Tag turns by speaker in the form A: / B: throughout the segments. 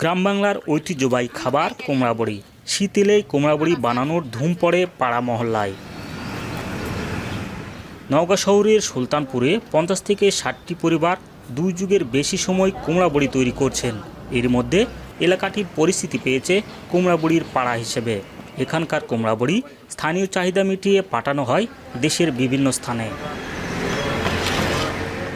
A: গ্রাম বাংলার ঐতিহ্যবাহী খাবার কুমড়া বড়ি। শীত এলেই কুমড়া বড়ি বানানোর ধুম পড়ে পাড়া মহল্লায়। নওগাঁ শহরের সুলতানপুরে 50 থেকে 60টি পরিবার 2 যুগের বেশি সময় কুমড়া বড়ি তৈরি করছেন। এর মধ্যে এলাকাটির পরিস্থিতি পেয়েছে কুমড়া বড়ির পাড়া হিসেবে। এখানকার কুমড়া বড়ি স্থানীয় চাহিদা মিটিয়ে পাঠানো হয় দেশের বিভিন্ন স্থানে।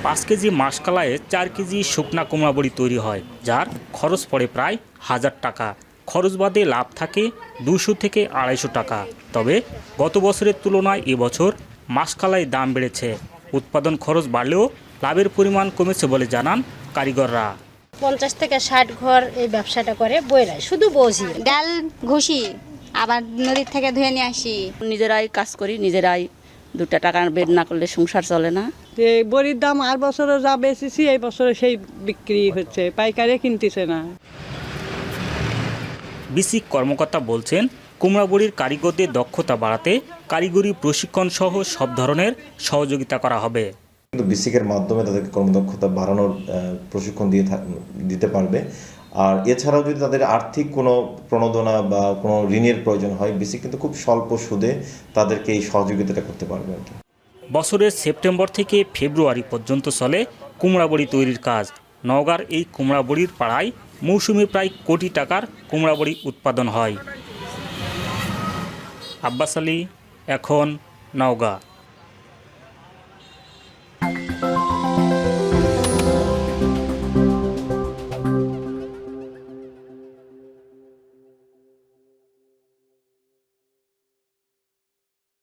A: 5 কেজি মাসকালায় 4 কেজি শুকনা কুমড়া বড়ি তৈরি হয়, যার খরচ পড়ে প্রায় 1000 টাকা। খরচ বাদে লাভ থাকে 200 থেকে 250 টাকা। তবে গত বছরের তুলনায় এবছর মাসকালায় দাম বেড়েছে। উৎপাদন খরচ বাড়লেও লাভের পরিমাণ কমেছে বলে জানান কারিগররা।
B: 50 থেকে 60 ঘর এই ব্যবসাটা করে বইরাই, শুধু বসি
C: ডাল ঘষি, আবার নদীর থেকে ধুয়ে নিয়ে আসি।
D: নিজেরাই কাজ করি, নিজেরাই 2 টাকা বের না করলে সংসার চলে না।
E: বড়ির দাম আর বছরে যা বেচেছি এই বছরে সেই বিক্রি হচ্ছে, পাইকারে কিনতেছে না।
A: বিসিক কর্মকর্তা বলছেন, কুমড়া বড়ির কারিগরদের দক্ষতা বাড়াতে কারিগরি প্রশিক্ষণ সহ সব ধরনের সহযোগিতা করা হবে।
F: কিন্তু বিসিকের মাধ্যমে তাদেরকে কর্মদক্ষতা বাড়ানোর প্রশিক্ষণ দিতে পারবে। আর এছাড়াও যদি তাদের আর্থিক কোনো প্রণোদনা বা কোনো ঋণের প্রয়োজন হয়, বিসিক কিন্তু খুব স্বল্প সুদে তাদেরকে এই সহযোগিতাটা করতে পারবে আর কি।
A: বছরের সেপ্টেম্বর থেকে ফেব্রুয়ারি পর্যন্ত চলে কুমড়া বড়ি তৈরির কাজ। নওগাঁর এই কুমড়া বড়ির পাড়ায় মৌসুমে প্রায় কোটি টাকার কুমড়া বড়ি উৎপাদন হয়। আব্বাস আলী, এখন নওগাঁ।